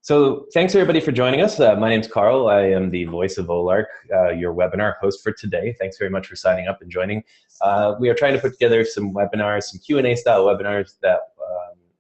So thanks everybody for joining us. My name's Carl. I am the voice of Olark, your webinar host for today. Thanks very much for signing up and joining. We are trying to put together some webinars, some Q&A style webinars that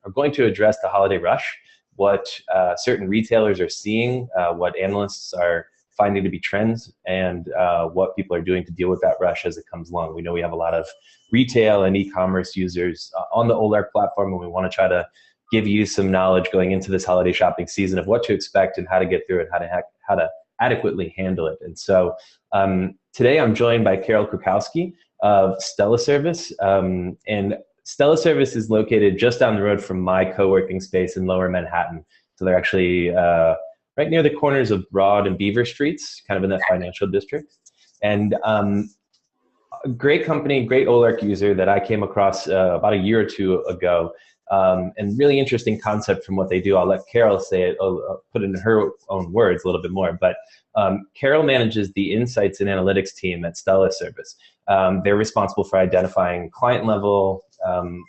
are going to address the holiday rush, what certain retailers are seeing, what analysts are finding to be trends, and what people are doing to deal with that rush as it comes along. We know we have a lot of retail and e-commerce users on the Olark platform, and we want to try to give you some knowledge going into this holiday shopping season of what to expect and how to get through it, how to adequately handle it. And so today I'm joined by Carol Krakowski of StellaService. And StellaService is located just down the road from my co-working space in Lower Manhattan. So they're actually right near the corners of Broad and Beaver Streets, kind of in that financial district. And a great company, great Olark user that I came across about a year or two ago. And really interesting concept from what they do. I'll let Carol say it, I'll put it in her own words a little bit more, but Carol manages the insights and analytics team at StellaService. They're responsible for identifying client level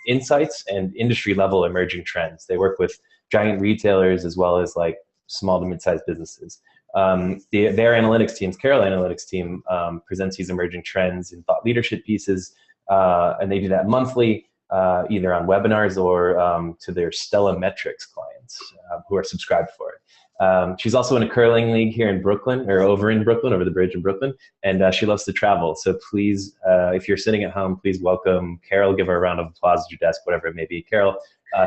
insights and industry level emerging trends. They work with giant retailers as well as like small to mid-sized businesses. Their analytics teams, Carol Analytics team, presents these emerging trends in thought leadership pieces, and they do that monthly. Either on webinars or to their StellaMetrics clients who are subscribed for it. She's also in a curling league here in Brooklyn, or over the bridge in Brooklyn, and she loves to travel. So please, if you're sitting at home, please welcome Carol. Give her a round of applause at your desk, whatever it may be. Carol,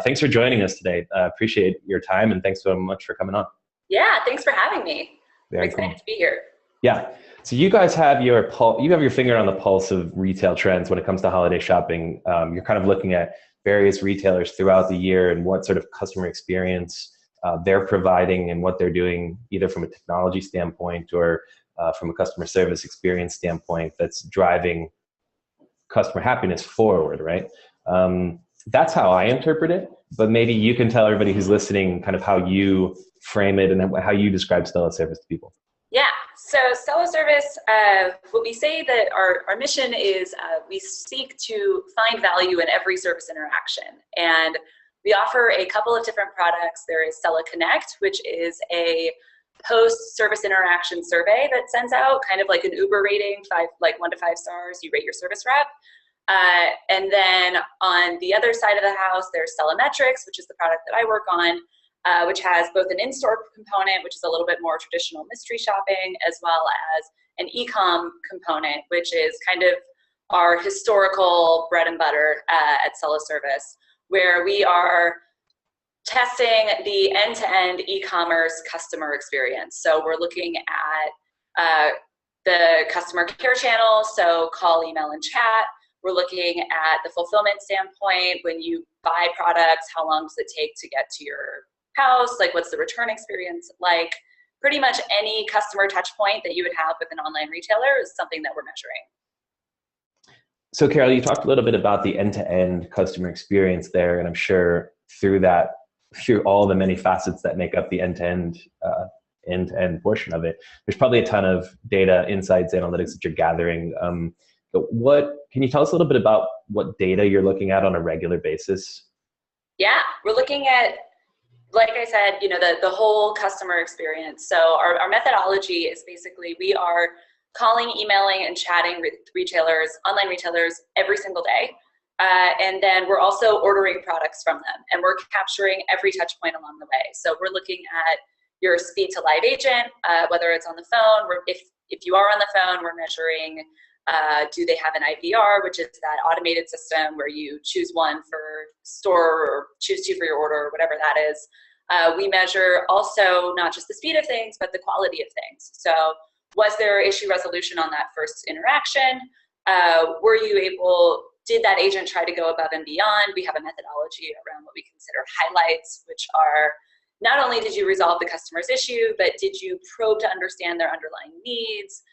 thanks for joining us today. Appreciate your time, and thanks so much for coming on. Yeah, thanks for having me. Very excited cool to be here. Yeah. So you guys have your finger on the pulse of retail trends when it comes to holiday shopping. You're kind of looking at various retailers throughout the year and what sort of customer experience they're providing and what they're doing, either from a technology standpoint or from a customer service experience standpoint, that's driving customer happiness forward, right? That's how I interpret it, but maybe you can tell everybody who's listening kind of how you frame it and how you describe StellaService to people. Yeah, so StellaService, what we say that our mission is we seek to find value in every service interaction. And we offer a couple of different products. There is Stella Connect, which is a post-service interaction survey that sends out kind of like an Uber rating, 1 to 5 stars, you rate your service rep. And then on the other side of the house, there's StellaMetrics, which is the product that I work on, which has both an in-store component, which is a little bit more traditional mystery shopping, as well as an e-com component, which is kind of our historical bread and butter at StellaService, where we are testing the end-to-end e-commerce customer experience. So we're looking at the customer care channel, so call, email, and chat. We're looking at the fulfillment standpoint. When you buy products, how long does it take to get to your house? Like, what's the return experience like? Pretty much any customer touch point that you would have with an online retailer is something that we're measuring. So Carol, you talked a little bit about the end-to-end customer experience there, and I'm sure through all the many facets that make up the end-to-end portion of it, there's probably a ton of data, insights, analytics that you're gathering. Can you tell us a little bit about what data you're looking at on a regular basis? Yeah, we're looking at, like I said, the whole customer experience. So our methodology is basically we are calling, emailing, and chatting with retailers, online retailers, every single day. And then we're also ordering products from them, and we're capturing every touch point along the way. So we're looking at your speed to live agent, whether it's on the phone, if you are on the phone, we're measuring do they have an IVR, which is that automated system where you choose one for store or choose 2 for your order, or whatever that is. We measure also not just the speed of things, but the quality of things. So was there issue resolution on that first interaction? Did that agent try to go above and beyond? We have a methodology around what we consider highlights, which are not only did you resolve the customer's issue, but did you probe to understand their underlying needs?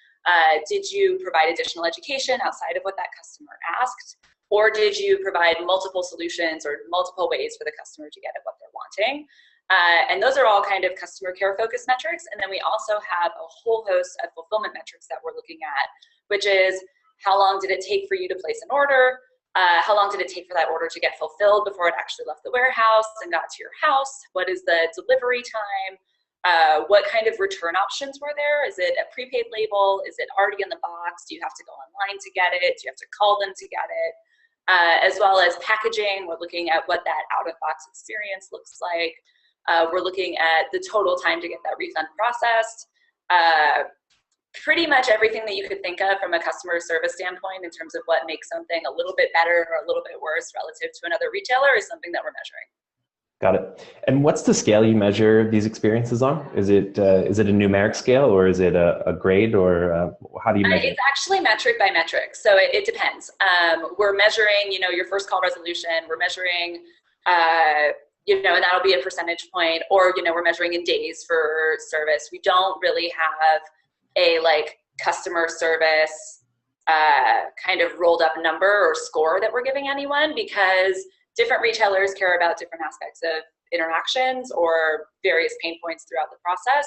Did you provide additional education outside of what that customer asked? Or did you provide multiple solutions or multiple ways for the customer to get at what they're wanting? And those are all kind of customer care focused metrics. And then we also have a whole host of fulfillment metrics that we're looking at, which is how long did it take for you to place an order? How long did it take for that order to get fulfilled before it actually left the warehouse and got to your house? What is the delivery time? What kind of return options were there? Is it a prepaid label? Is it already in the box? Do you have to go online to get it? Do you have to call them to get it? As well as packaging, we're looking at what that out-of-box experience looks like. We're looking at the total time to get that refund processed. Pretty much everything that you could think of from a customer service standpoint in terms of what makes something a little bit better or a little bit worse relative to another retailer is something that we're measuring. Got it. And what's the scale you measure these experiences on? Is it a numeric scale, or is it a grade, or how do you measure? It's actually metric by metric, so it depends. We're measuring, your first call resolution. We're measuring, and that'll be a percentage point, or we're measuring in days for service. We don't really have a customer service kind of rolled up number or score that we're giving anyone, because different retailers care about different aspects of interactions or various pain points throughout the process.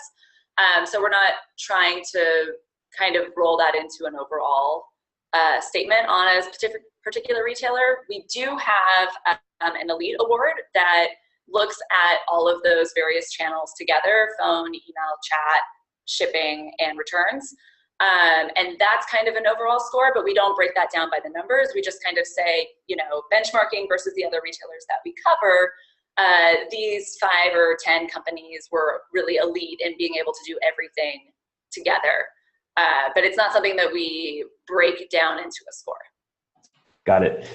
So we're not trying to kind of roll that into an overall statement on a particular retailer. We do have an elite award that looks at all of those various channels together: phone, email, chat, shipping, and returns. And that's kind of an overall score, but we don't break that down by the numbers. We just kind of say, benchmarking versus the other retailers that we cover, these 5 or 10 companies were really elite in being able to do everything together. But it's not something that we break down into a score. Got it.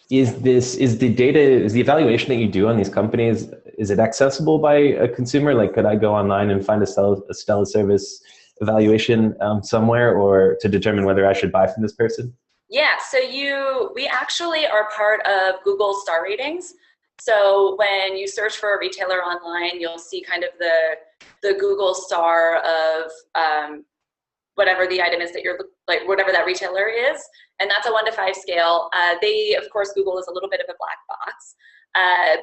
Is the evaluation that you do on these companies, is it accessible by a consumer? Like, could I go online and find a StellaService evaluation somewhere, or to determine whether I should buy from this person? Yeah, so we actually are part of Google star ratings. So when you search for a retailer online, you'll see kind of the Google star of whatever the item is that you're whatever that retailer is, and that's a 1 to 5 scale. Of course, Google is a little bit of a black box,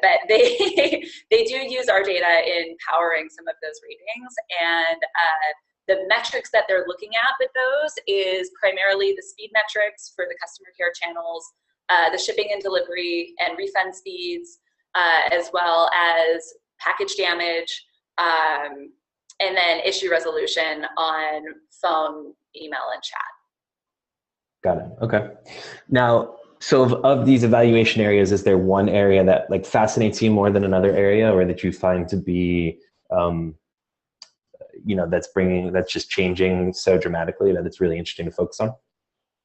but they do use our data in powering some of those ratings, and the metrics that they're looking at with those is primarily the speed metrics for the customer care channels, the shipping and delivery and refund speeds, as well as package damage, and then issue resolution on phone, email, and chat. Got it. Okay. Now, so of these evaluation areas, is there one area that fascinates you more than another area, or that you find to be that's just changing so dramatically that it's really interesting to focus on?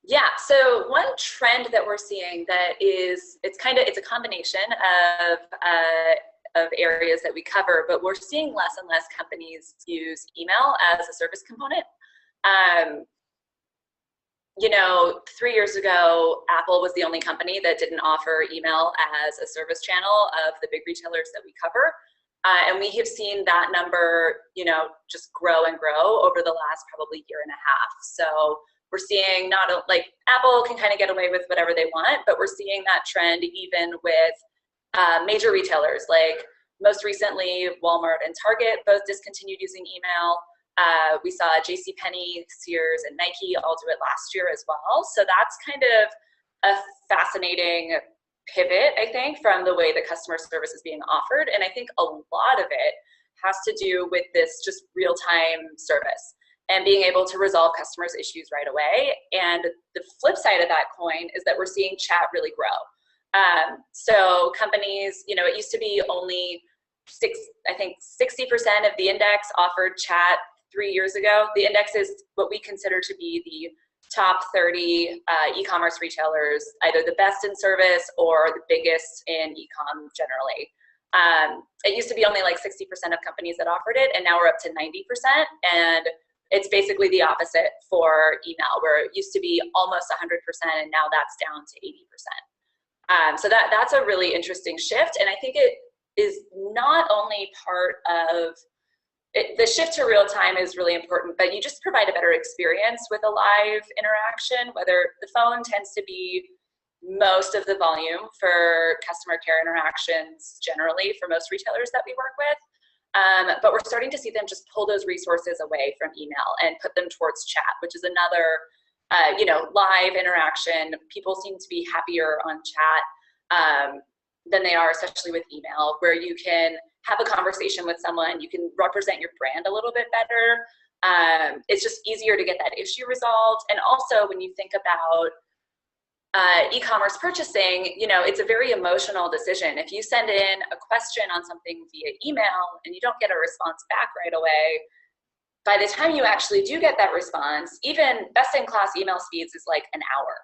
Yeah, so one trend that we're seeing that it's a combination of areas that we cover, but we're seeing less and less companies use email as a service component. 3 years ago, Apple was the only company that didn't offer email as a service channel of the big retailers that we cover. And we have seen that number, just grow and grow over the last probably year and a half. So we're seeing Apple can kind of get away with whatever they want, but we're seeing that trend even with major retailers. Like most recently, Walmart and Target both discontinued using email. We saw JCPenney, Sears, and Nike all do it last year as well. So that's kind of a fascinating pivot, I think, from the way that customer service is being offered. And I think a lot of it has to do with this just real-time service and being able to resolve customers' issues right away. And the flip side of that coin is that we're seeing chat really grow. So companies, it used to be only 60% of the index offered chat 3 years ago. The index is what we consider to be the top 30 e-commerce retailers, either the best in service or the biggest in e-com generally. It used to be only 60% of companies that offered it, and now we're up to 90%. And it's basically the opposite for email, where it used to be almost 100%, and now that's down to 80%. So that's a really interesting shift. And I think it is not only part of the shift to real time is really important, but you just provide a better experience with a live interaction, whether the phone tends to be most of the volume for customer care interactions generally for most retailers that we work with. But we're starting to see them just pull those resources away from email and put them towards chat, which is another live interaction. People seem to be happier on chat than they are, especially with email, where you can have a conversation with someone, you can represent your brand a little bit better. It's just easier to get that issue resolved. And also when you think about e-commerce purchasing, it's a very emotional decision. If you send in a question on something via email and you don't get a response back right away, by the time you actually do get that response, even best-in-class email speeds is like an hour.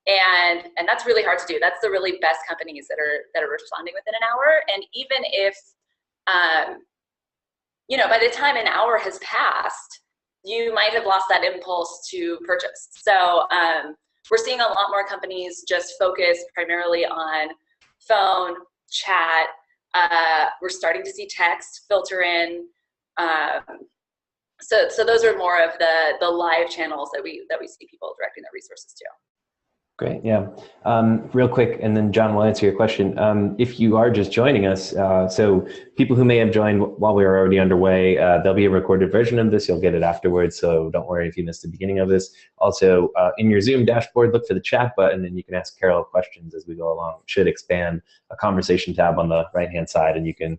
And that's really hard to do. That's the really best companies that are responding within an hour. And even if, by the time an hour has passed, you might have lost that impulse to purchase. So we're seeing a lot more companies just focus primarily on phone, chat. We're starting to see text filter in. So those are more of the live channels that we see people directing their resources to. Great, yeah. Real quick, and then John will answer your question. If you are just joining us, so people who may have joined while we were already underway, there'll be a recorded version of this. You'll get it afterwards, so don't worry if you missed the beginning of this. Also, in your Zoom dashboard, look for the chat button, and you can ask Carol questions as we go along. It should expand a conversation tab on the right-hand side, and you can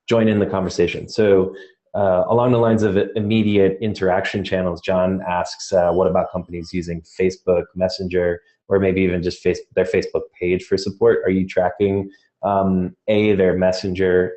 join in the conversation. So along the lines of immediate interaction channels, John asks, what about companies using Facebook Messenger, or maybe even just their Facebook page for support? Are you tracking their Messenger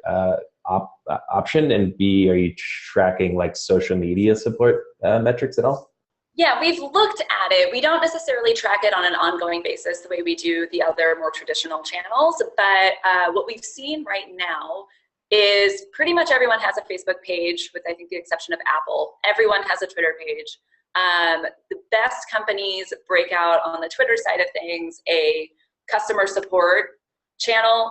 option, and B, are you tracking like social media support metrics at all? Yeah, we've looked at it. We don't necessarily track it on an ongoing basis the way we do the other more traditional channels, but what we've seen right now is pretty much everyone has a Facebook page, with I think the exception of Apple. Everyone has a Twitter page. The best companies break out on the Twitter side of things a customer support channel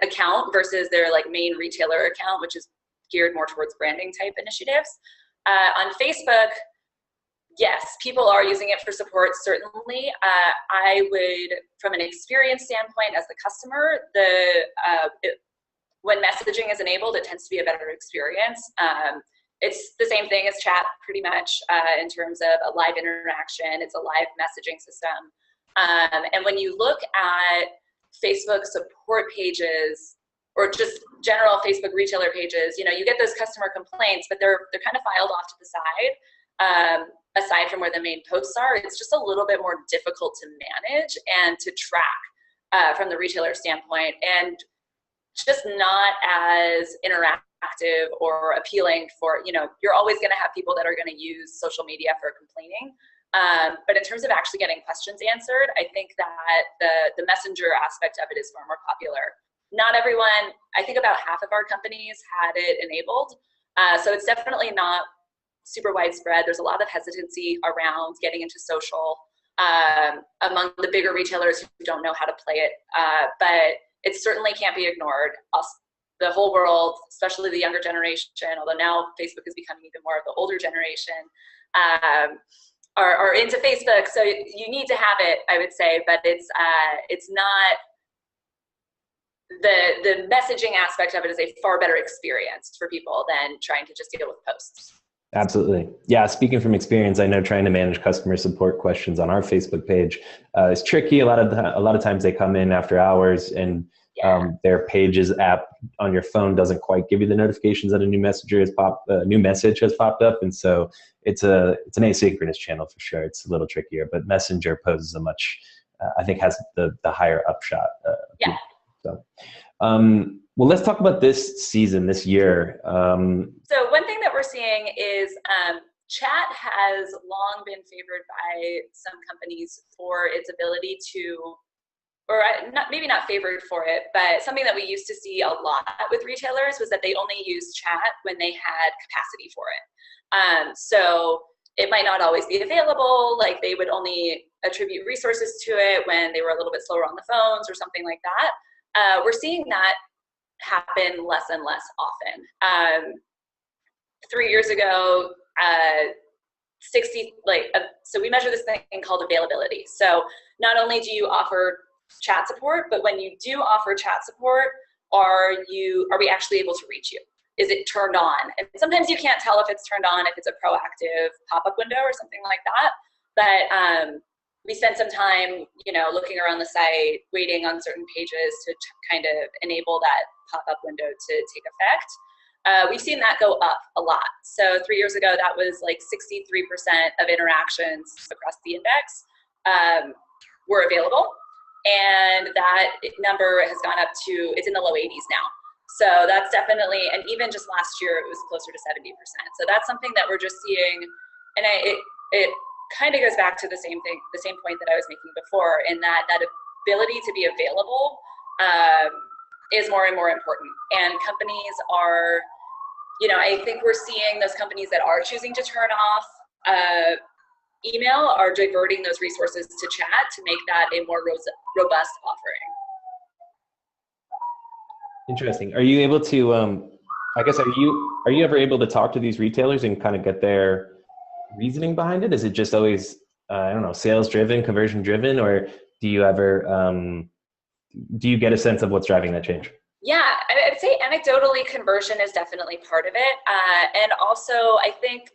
account versus their like main retailer account, which is geared more towards branding type initiatives. On Facebook, yes, people are using it for support, certainly. I would, from an experience standpoint as the customer, when messaging is enabled, it tends to be a better experience. It's the same thing as chat, pretty much, in terms of a live interaction. It's a live messaging system. And when you look at Facebook support pages, or just general Facebook retailer pages, you get those customer complaints, but they're kind of filed off to the side. Aside from where the main posts are, it's just a little bit more difficult to manage and to track from the retailer standpoint, and just not as interactive or appealing for, you're always going to have people that are going to use social media for complaining. But in terms of actually getting questions answered, I think that the messenger aspect of it is far more popular. Not everyone, I think about half of our companies had it enabled. So it's definitely not super widespread. There's a lot of hesitancy around getting into social among the bigger retailers who don't know how to play it. But it certainly can't be ignored. The whole world, especially the younger generation, although now Facebook is becoming even more of the older generation, are into Facebook. So you need to have it, I would say, but it's not, the messaging aspect of it is a far better experience for people than trying to just deal with posts. Absolutely. Yeah, speaking from experience, I know trying to manage customer support questions on our Facebook page is tricky. A lot of times they come in after hours, and their Pages app on your phone doesn't quite give you the notifications that a new message has popped up, and so it's an asynchronous channel for sure. It's a little trickier, but Messenger poses a much, I think, has the higher upshot. So. Well, let's talk about this season, this year. So one thing that we're seeing is chat has long been favored by some companies for its ability to, or maybe not favored for it, but something that we used to see a lot with retailers was that they only used chat when they had capacity for it. So it might not always be available, like they would only attribute resources to it when they were a little bit slower on the phones or something like that. We're seeing that happen less and less often. 3 years ago, so we measure this thing called availability. So not only do you offer chat support, but when you do offer chat support, are we actually able to reach you? Is it turned on? And sometimes you can't tell if it's turned on, if it's a proactive pop-up window or something like that. but we spent some time, looking around the site, waiting on certain pages to kind of enable that pop-up window to take effect. We've seen that go up a lot. So 3 years ago, that was like 63% of interactions across the index were available. And that number has gone up to, it's in the low 80s now. So that's definitely, and even just last year, it was closer to 70%. So that's something that we're just seeing. And it kind of goes back to the same thing, the same point that I was making before, in that ability to be available is more and more important. And companies are, I think we're seeing those companies that are choosing to turn off email are diverting those resources to chat to make that a more robust offering. Interesting. Are you able to, I guess, are you ever able to talk to these retailers and kind of get their reasoning behind it? Is it just always, I don't know, sales driven, conversion driven, or do you ever, do you get a sense of what's driving that change? Yeah, I'd say anecdotally conversion is definitely part of it. And also I think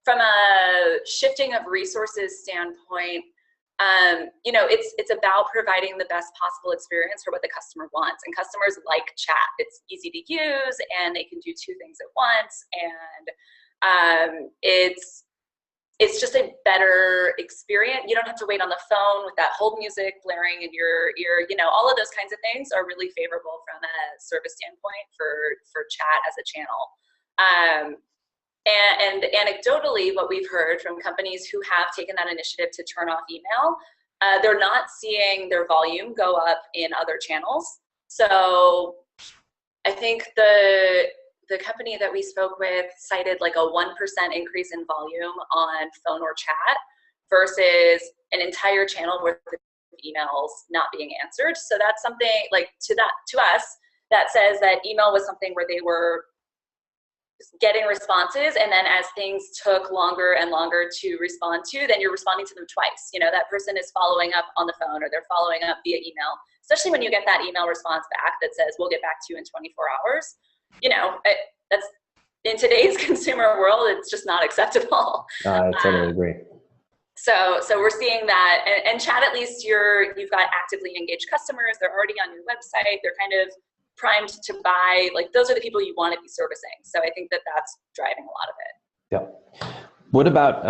from a shifting of resources standpoint, it's about providing the best possible experience for what the customer wants. And customers like chat. It's easy to use and they can do two things at once. And it's just a better experience. You don't have to wait on the phone with that hold music blaring in your ear. All of those kinds of things are really favorable from a service standpoint for chat as a channel. And anecdotally, what we've heard from companies who have taken that initiative to turn off email, they're not seeing their volume go up in other channels. So I think the company that we spoke with cited like a 1% increase in volume on phone or chat versus an entire channel worth of emails not being answered. So that's something like to us, that says that email was something where they were getting responses, and then as things took longer and longer to respond to, then you're responding to them twice. That person is following up on the phone or they're following up via email, especially when you get that email response back that says, we'll get back to you in 24 hours. That's in today's consumer world, it's just not acceptable. I totally agree. So we're seeing that, and chat, at least you've got actively engaged customers. They're already on your website. They're kind of primed to buy. Like, those are the people you want to be servicing. So I think that that's driving a lot of it. Yeah. What about,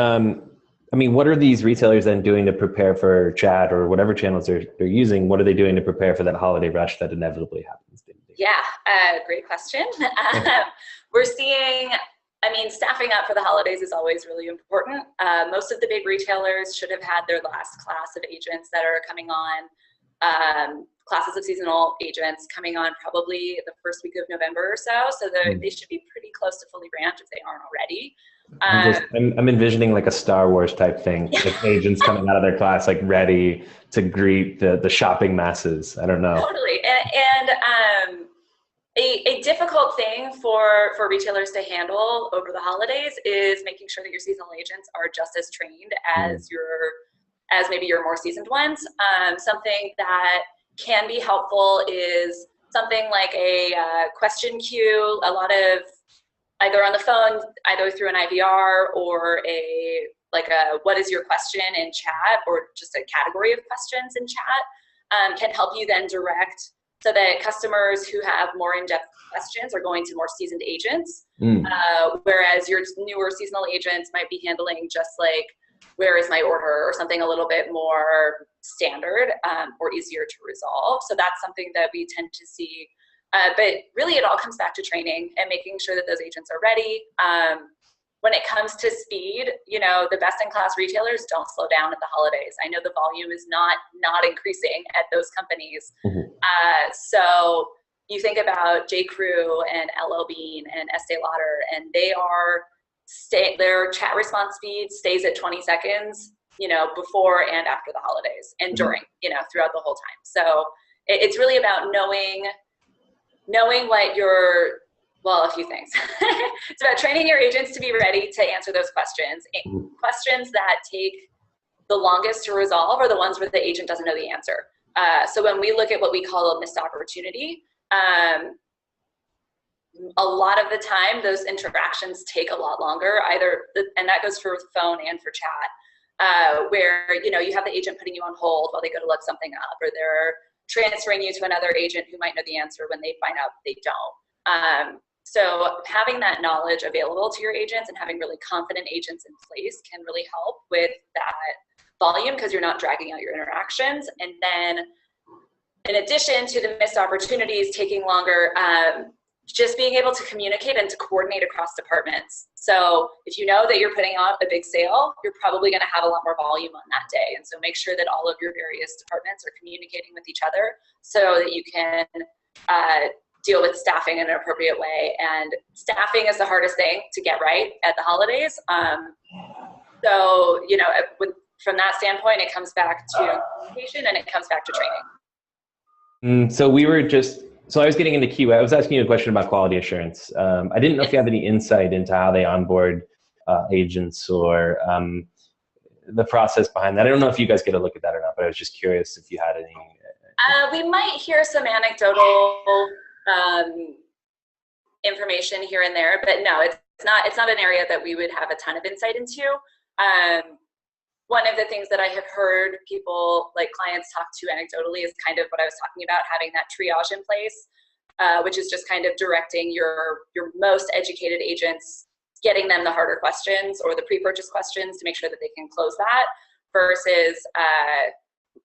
what are these retailers then doing to prepare for chat or whatever channels they're using? What are they doing to prepare for that holiday rush that inevitably happens? Yeah, great question. We're seeing, staffing up for the holidays is always really important. Most of the big retailers should have had their last class of agents that are coming on, classes of seasonal agents coming on probably the first week of November or so. So they should be pretty close to fully ramped if they aren't already. I'm envisioning like a Star Wars type thing, with agents coming out of their class, like ready to greet the shopping masses. I don't know. Totally. And a difficult thing for retailers to handle over the holidays is making sure that your seasonal agents are just as trained as maybe your more seasoned ones. Something that can be helpful is something like a question queue, a lot of either on the phone, either through an IVR or what is your question in chat, or just a category of questions in chat, can help you then direct so that customers who have more in-depth questions are going to more seasoned agents, whereas your newer seasonal agents might be handling just like, where is my order, or something a little bit more standard or easier to resolve. So that's something that we tend to see. But really it all comes back to training and making sure that those agents are ready. When it comes to speed, the best-in-class retailers don't slow down at the holidays. I know the volume is not increasing at those companies. So you think about J.Crew and LL Bean and Estee Lauder, and their chat response speed stays at 20 seconds, before and after the holidays, and during, throughout the whole time. So it's really about knowing what a few things. It's about training your agents to be ready to answer those questions. Questions that take the longest to resolve are the ones where the agent doesn't know the answer. So when we look at what we call a missed opportunity, a lot of the time those interactions take a lot longer, and that goes for phone and for chat. where, you know, you have the agent putting you on hold while they go to look something up, or they're transferring you to another agent who might know the answer when they find out they don't. So having that knowledge available to your agents and having really confident agents in place can really help with that volume, because you're not dragging out your interactions. And then in addition to the missed opportunities taking longer, just being able to communicate and to coordinate across departments. So if you know that you're putting out a big sale, you're probably going to have a lot more volume on that day. And so make sure that all of your various departments are communicating with each other so that you can deal with staffing in an appropriate way. And staffing is the hardest thing to get right at the holidays. So, you know, from that standpoint, it comes back to communication and it comes back to training. So I was getting into QA. I was asking you a question about quality assurance. I didn't know if you have any insight into how they onboard agents, or the process behind that. I don't know if you guys get a look at that or not, but I was just curious if you had any. We might hear some anecdotal information here and there, but no, it's not an area that we would have a ton of insight into. One of the things that I have heard people, like clients, talk to anecdotally is kind of what I was talking about, having that triage in place, which is just kind of directing your most educated agents, getting them the harder questions or the pre-purchase questions to make sure that they can close that, versus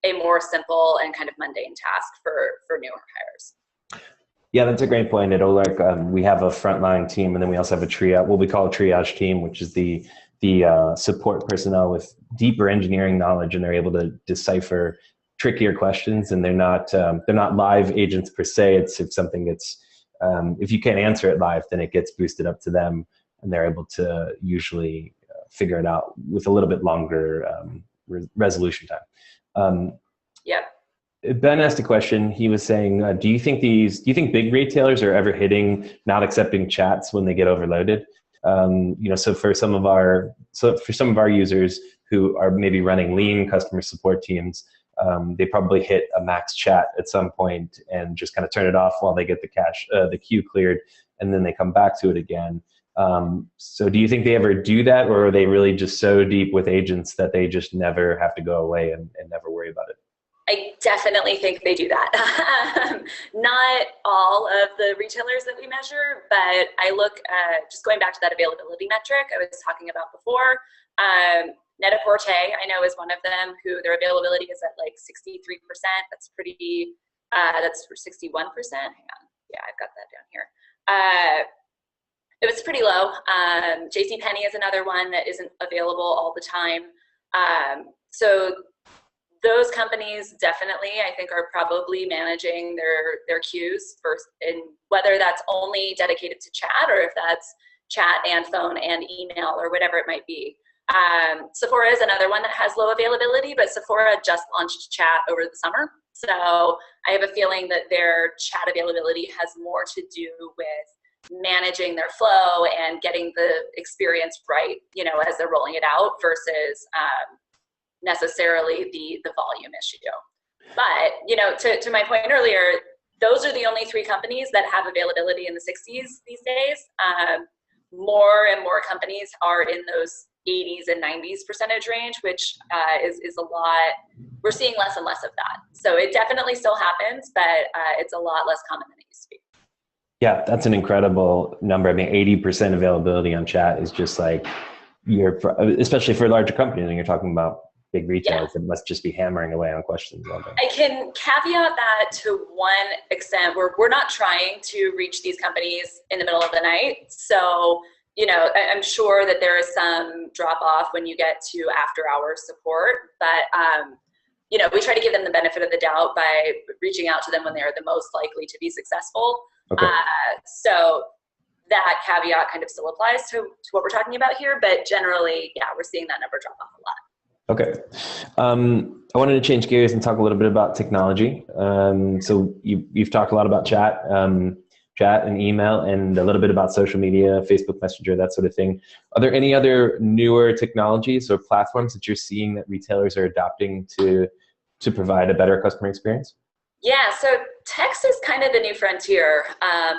a more simple and kind of mundane task for newer hires. Yeah, that's a great point. At Olark, we have a frontline team, and then we also have what we call a triage team, which is the support personnel with deeper engineering knowledge, and they're able to decipher trickier questions. And they're not live agents per se. It's if something gets if you can't answer it live, then it gets boosted up to them, and they're able to usually figure it out with a little bit longer resolution time. Yeah. Ben asked a question. He was saying, do you think big retailers are ever hitting not accepting chats when they get overloaded? So for some of our users who are maybe running lean customer support teams, they probably hit a max chat at some point and just kind of turn it off while they get the queue cleared, and then they come back to it again. So do you think they ever do that, or are they really just so deep with agents that they just never have to go away and never worry about it? I definitely think they do that. Not all of the retailers that we measure, but I look at, just going back to that availability metric I was talking about before, Net-a-Porter, I know, is one of them who their availability is at like 63%. That's pretty, that's for 61%. Hang on. Yeah, I've got that down here. It was pretty low. JCPenney is another one that isn't available all the time. So those companies definitely, I think, are probably managing their queues first, and whether that's only dedicated to chat or if that's chat and phone and email or whatever it might be. Sephora is another one that has low availability, but Sephora just launched chat over the summer. So I have a feeling that their chat availability has more to do with managing their flow and getting the experience right, you know, as they're rolling it out, versus necessarily the volume issue. But, you know, to my point earlier, those are the only 3 companies that have availability in the 60s these days. More and more companies are in those 80s and 90s% range, which is a lot. We're seeing less and less of that. So it definitely still happens, but it's a lot less common than it used to be. Yeah, that's an incredible number. I mean, 80% availability on chat is just like, especially for larger companies, and you're talking about big retailers that must just be hammering away on questions all day. I can caveat that to one extent where we're not trying to reach these companies in the middle of the night. So, you know, I'm sure that there is some drop off when you get to after hours support, but, you know, we try to give them the benefit of the doubt by reaching out to them when they're the most likely to be successful. Okay. So that caveat kind of still applies to what we're talking about here, but generally, yeah, we're seeing that number drop off a lot. Okay. I wanted to change gears and talk a little bit about technology. So you've talked a lot about chat and email, and a little bit about social media, Facebook Messenger, that sort of thing. Are there any other newer technologies or platforms that you're seeing that retailers are adopting to provide a better customer experience? Yeah, so text is kind of the new frontier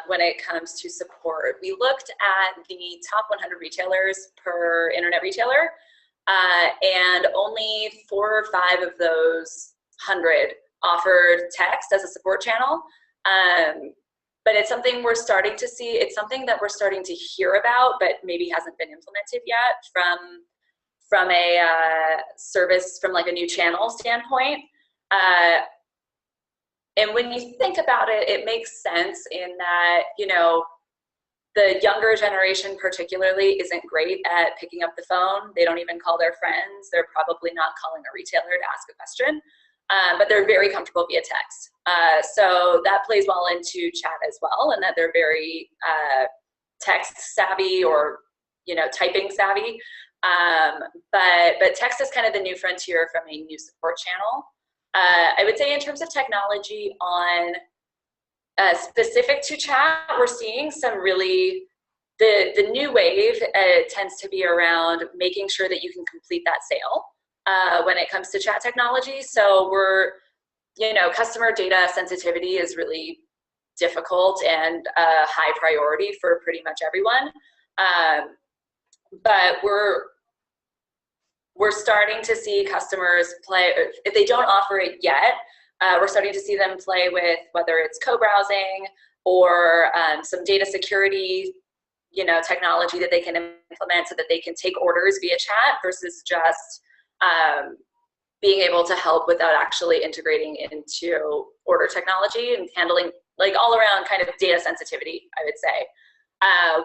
when it comes to support. We looked at the top 100 retailers per internet retailer. and only 4 or 5 of those 100 offered text as a support channel. But it's something we're starting to see. It's something that we're starting to hear about, but maybe hasn't been implemented yet from a service, from like a new channel standpoint. And when you think about it, it makes sense in that, you know, the younger generation particularly isn't great at picking up the phone. They don't even call their friends. They're probably not calling a retailer to ask a question, but they're very comfortable via text. So that plays well into chat as well, and that they're very text savvy or, you know, typing savvy. But text is kind of the new frontier from a new support channel. I would say in terms of technology on specific to chat, we're seeing some really, the new wave tends to be around making sure that you can complete that sale when it comes to chat technology. So we're, you know, customer data sensitivity is really difficult and a high priority for pretty much everyone. But we're starting to see customers play, if they don't offer it yet, we're starting to see them play with whether it's co-browsing or some data security, you know, technology that they can implement so that they can take orders via chat versus just being able to help without actually integrating into order technology and handling, like, all around kind of data sensitivity, I would say.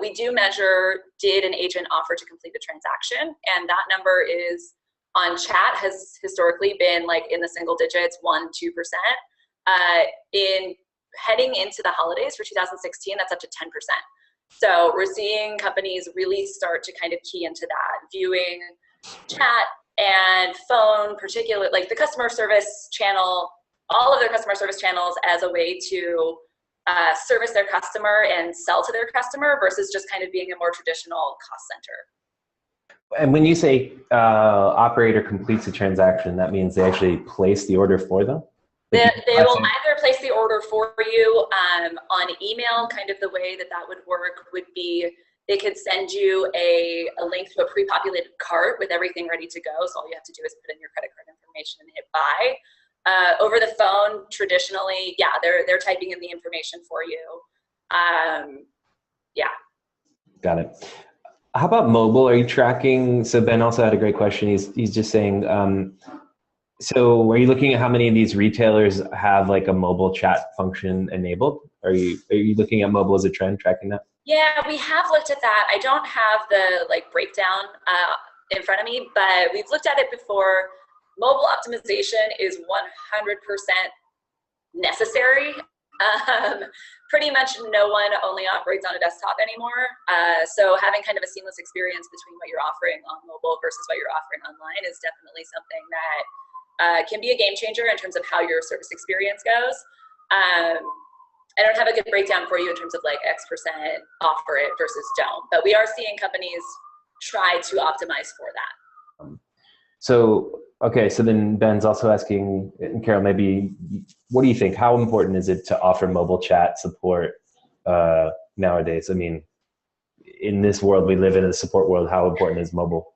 We do measure, did an agent offer to complete the transaction? And that number is, on chat, has historically been like in the single digits, 1-2%. In heading into the holidays for 2016, that's up to 10%. So we're seeing companies really start to kind of key into that, viewing chat and phone, particularly like the customer service channel, all of their customer service channels as a way to service their customer and sell to their customer versus just kind of being a more traditional cost center. And when you say operator completes a transaction, that means they actually place the order for them? They will either place the order for you on email. Kind of the way that that would work would be they could send you a link to a pre-populated cart with everything ready to go. So all you have to do is put in your credit card information and hit buy. Over the phone, traditionally, yeah, they're typing in the information for you. Yeah. Got it. How about mobile? Are you tracking? So Ben also had a great question. He's just saying, so are you looking at how many of these retailers have like a mobile chat function enabled? Are you looking at mobile as a trend, tracking that? Yeah, we have looked at that. I don't have the like breakdown in front of me, but we've looked at it before. Mobile optimization is 100% necessary. Pretty much no one only operates on a desktop anymore. So having kind of a seamless experience between what you're offering on mobile versus what you're offering online is definitely something that can be a game changer in terms of how your service experience goes. I don't have a good breakdown for you in terms of like X% offer it versus don't, but we are seeing companies try to optimize for that. So, okay, so then Ben's also asking, and Carol, maybe, what do you think? How important is it to offer mobile chat support nowadays? I mean, in this world we live in, a support world, how important is mobile?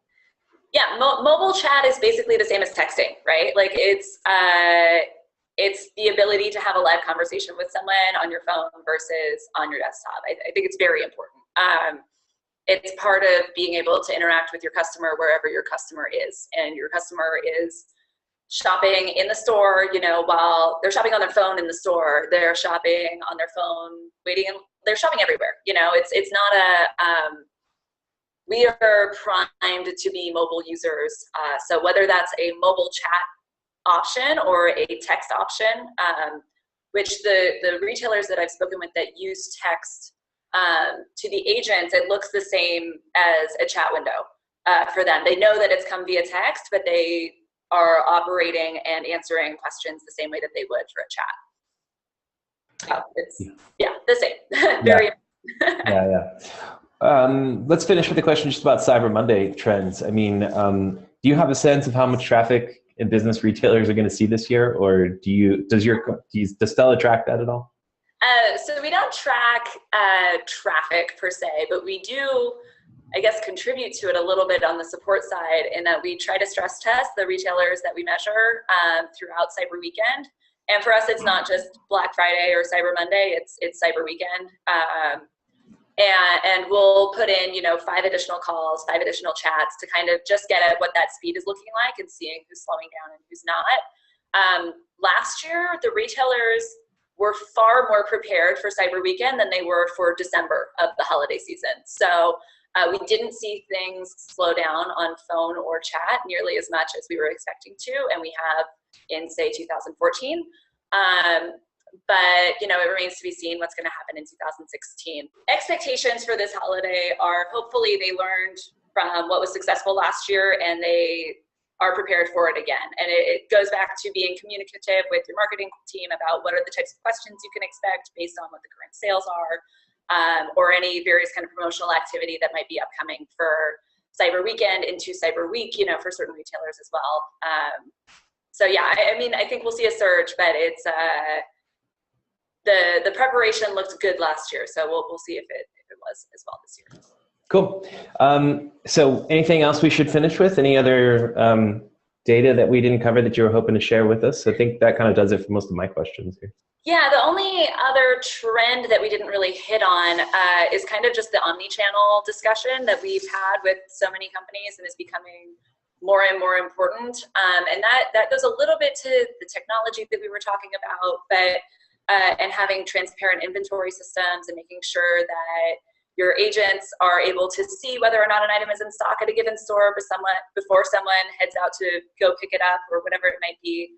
Yeah, mobile chat is basically the same as texting, right? Like it's the ability to have a live conversation with someone on your phone versus on your desktop. I think it's very important. It's part of being able to interact with your customer wherever your customer is. And your customer is shopping in the store, you know, while they're shopping on their phone in the store, they're shopping on their phone, waiting, they're shopping everywhere. You know, it's not a, we are primed to be mobile users. So whether that's a mobile chat option or a text option, which the retailers that I've spoken with that use text to the agents, it looks the same as a chat window for them. They know that it's come via text, but they are operating and answering questions the same way that they would for a chat. It's, yeah, the same. Very. Let's finish with a question just about Cyber Monday trends. I mean, do you have a sense of how much traffic and business retailers are going to see this year, or does Stella track that at all? So we don't track traffic per se, but we do I guess, contribute to it a little bit on the support side, in that we try to stress test the retailers that we measure throughout Cyber Weekend. And for us, it's not just Black Friday or Cyber Monday, it's Cyber Weekend. And we'll put in, 5 additional calls, 5 additional chats to kind of just get at what that speed is looking like and seeing who's slowing down and who's not. Last year, the retailers were far more prepared for Cyber Weekend than they were for December of the holiday season. So we didn't see things slow down on phone or chat nearly as much as we were expecting to, and we have in, say, 2014. But, it remains to be seen what's going to happen in 2016. Expectations for this holiday are, hopefully they learned from what was successful last year and they are prepared for it again. And it goes back to being communicative with your marketing team about what are the types of questions you can expect based on what the current sales are, or any various kind of promotional activity that might be upcoming for Cyber Weekend into Cyber Week, for certain retailers as well. So yeah, I think we'll see a surge, but it's the preparation looked good last year, so we'll see if it was as well this year. Cool. So anything else we should finish with? Any other data that we didn't cover that you were hoping to share with us? I think that kind of does it for most of my questions here. Yeah, the only other trend that we didn't really hit on is kind of just the omni-channel discussion that we've had with so many companies and is becoming more and more important. And that goes a little bit to the technology that we were talking about, but and having transparent inventory systems and making sure that your agents are able to see whether or not an item is in stock at a given store before someone heads out to go pick it up or whatever it might be.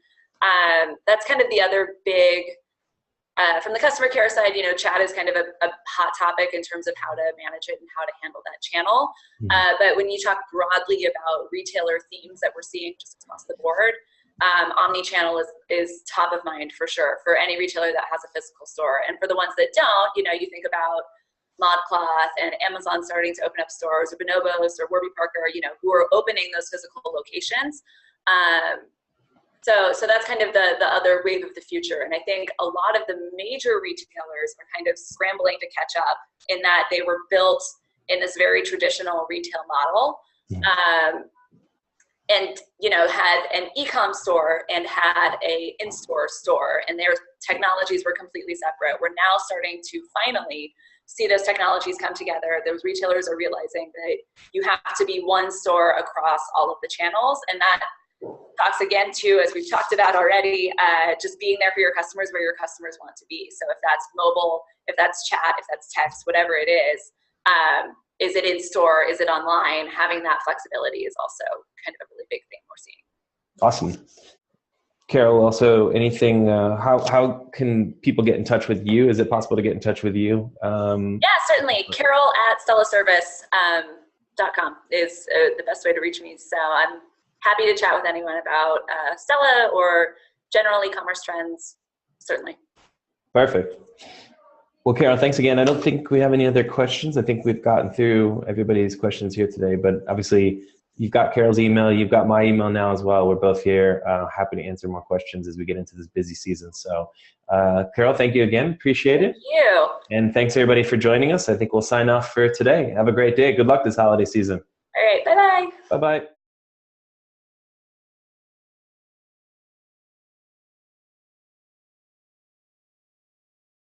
That's kind of the other big, from the customer care side, chat is kind of a hot topic in terms of how to manage it and how to handle that channel. But when you talk broadly about retailer themes that we're seeing just across the board, omni-channel is top of mind for sure for any retailer that has a physical store. And for the ones that don't, you think about ModCloth and Amazon starting to open up stores, or Bonobos or Warby Parker, who are opening those physical locations. So that's kind of the other wave of the future. And I think a lot of the major retailers are kind of scrambling to catch up in that they were built in this very traditional retail model. And had an e-com store and had a in-store store, and their technologies were completely separate. We're now starting to finally see those technologies come together. Those retailers are realizing that you have to be one store across all of the channels, and that talks again to, as we've talked about already, just being there for your customers where your customers want to be. So if that's mobile, if that's chat, if that's text, whatever it is it in store? Is it online? Having that flexibility is also kind of a really big thing we're seeing. Awesome. Carol, also anything, how can people get in touch with you? Is it possible to get in touch with you? Yeah, certainly. Carol at StellaService.com is the best way to reach me. So I'm happy to chat with anyone about Stella or general e-commerce trends, certainly. Perfect. Well, Carol, thanks again. I don't think we have any other questions. I think we've gotten through everybody's questions here today, but obviously you've got Carol's email, you've got my email now as well. We're both here, happy to answer more questions as we get into this busy season. So Carol, thank you again. Appreciate it. Thank you. And thanks everybody for joining us. I think we'll sign off for today. Have a great day. Good luck this holiday season. All right. Bye-bye. Bye-bye.